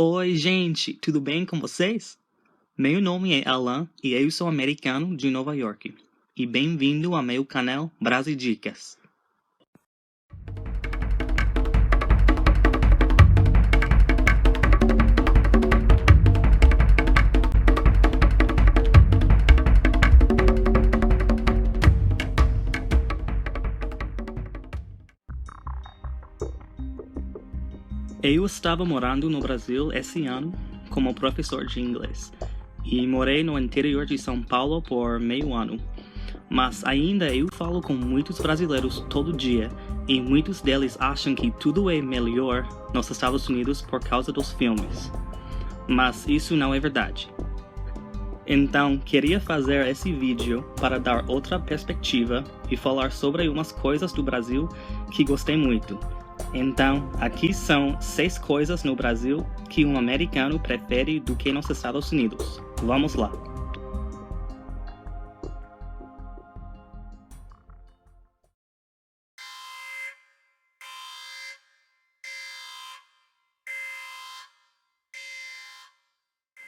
Oi, gente, tudo bem com vocês? Meu nome é Alan e eu sou americano de Nova York. E bem-vindo ao meu canal Brasil Dicas. Eu estava morando no Brasil esse ano como professor de inglês e morei no interior de São Paulo por meio ano. Mas ainda eu falo com muitos brasileiros todo dia e muitos deles acham que tudo é melhor nos Estados Unidos por causa dos filmes. Mas isso não é verdade. Então, queria fazer esse vídeo para dar outra perspectiva e falar sobre umas coisas do Brasil que gostei muito. Então, aqui são 6 coisas no Brasil que um americano prefere do que nos Estados Unidos. Vamos lá!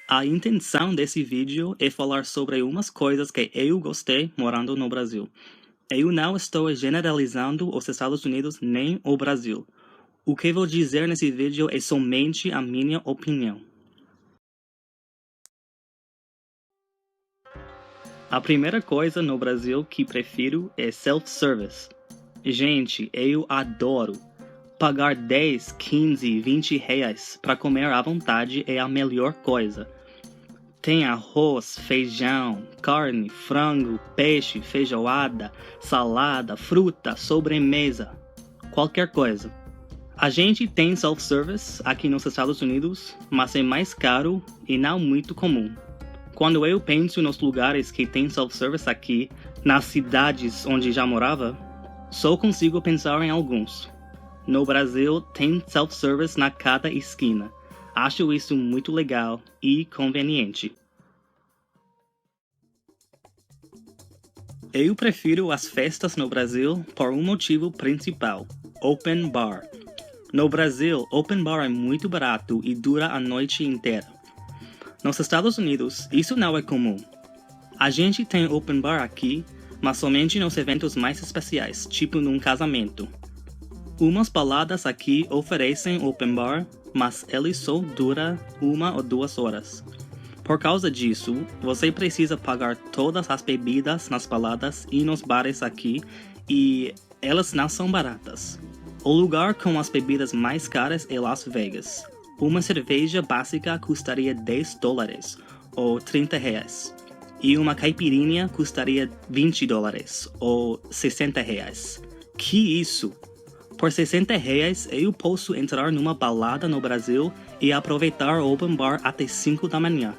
A intenção desse vídeo é falar sobre umas coisas que eu gostei morando no Brasil. Eu não estou generalizando os Estados Unidos nem o Brasil. O que vou dizer nesse vídeo é somente a minha opinião. A primeira coisa no Brasil que prefiro é self-service. Gente, eu adoro. Pagar 10, 15, 20 reais para comer à vontade é a melhor coisa. Tem arroz, feijão, carne, frango, peixe, feijoada, salada, fruta, sobremesa, qualquer coisa. A gente tem self-service aqui nos Estados Unidos, mas é mais caro e não muito comum. Quando eu penso nos lugares que tem self-service aqui, nas cidades onde já morava, só consigo pensar em alguns. No Brasil, tem self-service na cada esquina. Acho isso muito legal e conveniente. Eu prefiro as festas no Brasil por um motivo principal: open bar. No Brasil, open bar é muito barato e dura a noite inteira. Nos Estados Unidos, isso não é comum. A gente tem open bar aqui, mas somente nos eventos mais especiais, tipo num casamento. Umas baladas aqui oferecem open bar, mas ele só dura 1 ou 2 horas. Por causa disso, você precisa pagar todas as bebidas nas baladas e nos bares aqui, e elas não são baratas. O lugar com as bebidas mais caras é Las Vegas. Uma cerveja básica custaria $10 ou 30 reais. E uma caipirinha custaria $20 ou 60 reais. Que isso? Por 60 reais eu posso entrar numa balada no Brasil e aproveitar o open bar até 5 da manhã.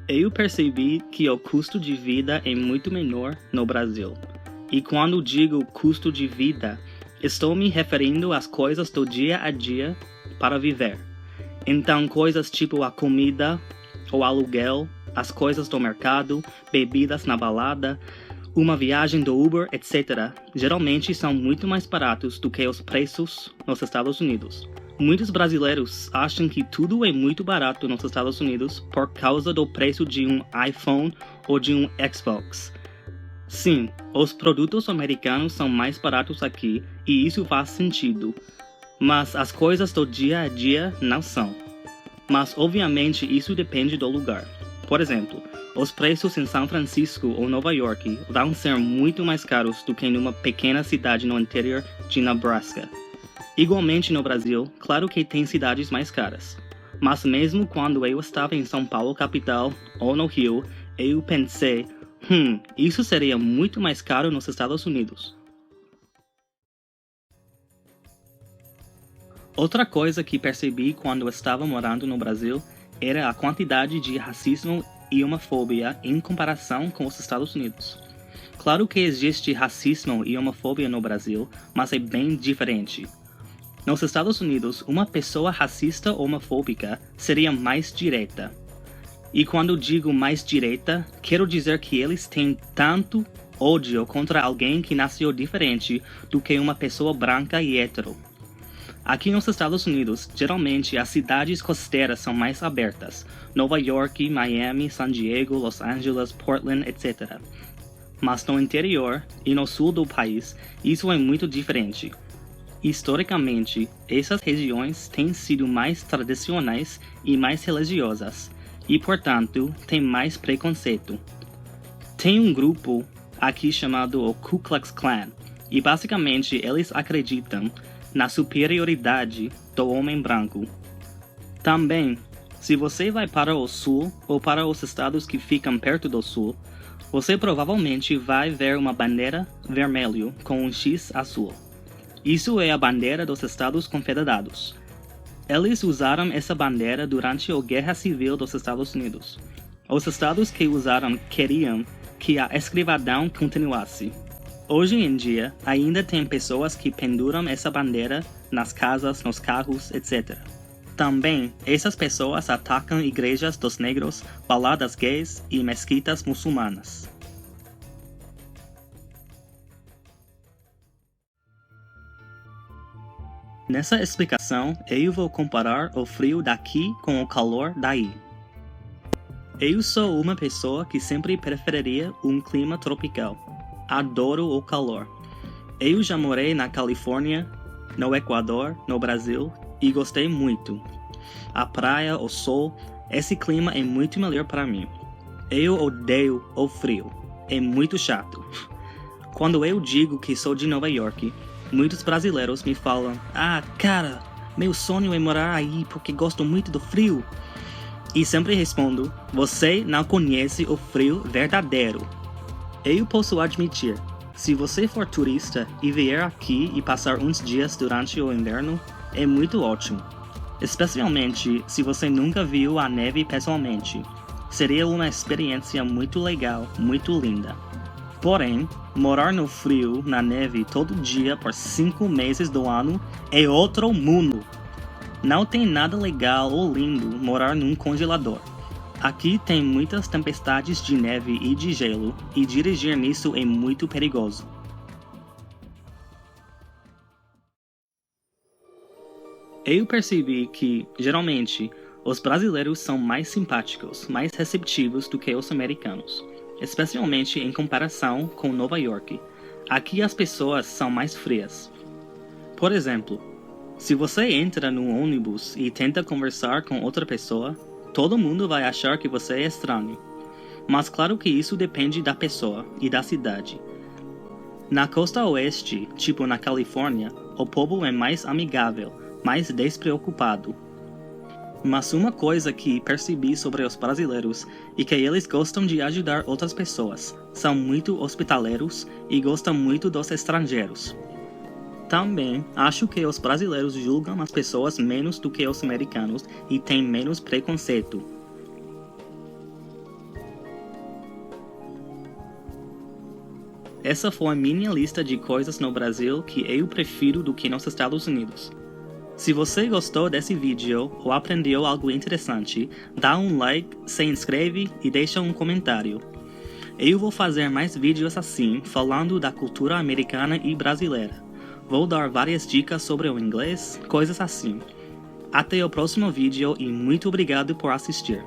Eu percebi que o custo de vida é muito menor no Brasil. E quando digo custo de vida, estou me referindo às coisas do dia a dia para viver. Então, coisas tipo a comida, o aluguel, as coisas do mercado, bebidas na balada, uma viagem do Uber, etc., geralmente são muito mais baratos do que os preços nos Estados Unidos. Muitos brasileiros acham que tudo é muito barato nos Estados Unidos por causa do preço de um iPhone ou de um Xbox. Sim, os produtos americanos são mais baratos aqui e isso faz sentido, mas as coisas do dia a dia não são. Mas obviamente isso depende do lugar. Por exemplo, os preços em São Francisco ou Nova York vão ser muito mais caros do que em uma pequena cidade no interior de Nebraska. Igualmente no Brasil, claro que tem cidades mais caras. Mas mesmo quando eu estava em São Paulo capital ou no Rio, eu pensei, isso seria muito mais caro nos Estados Unidos. Outra coisa que percebi quando estava morando no Brasil era a quantidade de racismo e homofobia em comparação com os Estados Unidos. Claro que existe racismo e homofobia no Brasil, mas é bem diferente. Nos Estados Unidos, uma pessoa racista ou homofóbica seria mais direta. E quando digo mais direta, quero dizer que eles têm tanto ódio contra alguém que nasceu diferente do que uma pessoa branca e hétero. Aqui nos Estados Unidos, geralmente as cidades costeiras são mais abertas. Nova York, Miami, San Diego, Los Angeles, Portland, etc. Mas no interior e no sul do país, isso é muito diferente. Historicamente, essas regiões têm sido mais tradicionais e mais religiosas, e portanto, têm mais preconceito. Tem um grupo aqui chamado o Ku Klux Klan, e basicamente eles acreditam na superioridade do homem branco. Também, se você vai para o sul ou para os estados que ficam perto do sul, você provavelmente vai ver uma bandeira vermelha com um X azul. Isso é a bandeira dos Estados Confederados. Eles usaram essa bandeira durante a Guerra Civil dos Estados Unidos. Os estados que usaram queriam que a escravidão continuasse. Hoje em dia, ainda tem pessoas que penduram essa bandeira nas casas, nos carros, etc. Também, essas pessoas atacam igrejas dos negros, baladas gays e mesquitas muçulmanas. Nessa explicação, eu vou comparar o frio daqui com o calor daí. Eu sou uma pessoa que sempre preferiria um clima tropical. Adoro o calor. Eu já morei na Califórnia, no Equador, no Brasil e gostei muito. A praia, o sol, esse clima é muito melhor para mim. Eu odeio o frio. É muito chato. Quando eu digo que sou de Nova York, muitos brasileiros me falam: "Ah, cara, meu sonho é morar aí porque gosto muito do frio." E sempre respondo: "Você não conhece o frio verdadeiro." Eu posso admitir, se você for turista e vier aqui e passar uns dias durante o inverno, é muito ótimo. Especialmente se você nunca viu a neve pessoalmente. Seria uma experiência muito legal, muito linda. Porém, morar no frio, na neve, todo dia por 5 meses do ano é outro mundo. Não tem nada legal ou lindo morar num congelador. Aqui tem muitas tempestades de neve e de gelo, e dirigir nisso é muito perigoso. Eu percebi que, geralmente, os brasileiros são mais simpáticos, mais receptivos do que os americanos, especialmente em comparação com Nova York. Aqui as pessoas são mais frias. Por exemplo, se você entra num ônibus e tenta conversar com outra pessoa, todo mundo vai achar que você é estranho. Mas claro que isso depende da pessoa e da cidade. Na costa oeste, tipo na Califórnia, o povo é mais amigável, mais despreocupado. Mas uma coisa que percebi sobre os brasileiros é que eles gostam de ajudar outras pessoas, são muito hospitaleiros e gostam muito dos estrangeiros. Também acho que os brasileiros julgam as pessoas menos do que os americanos e têm menos preconceito. Essa foi a minha lista de coisas no Brasil que eu prefiro do que nos Estados Unidos. Se você gostou desse vídeo ou aprendeu algo interessante, dá um like, se inscreve e deixa um comentário. Eu vou fazer mais vídeos assim, falando da cultura americana e brasileira. Vou dar várias dicas sobre o inglês, coisas assim. Até o próximo vídeo e muito obrigado por assistir.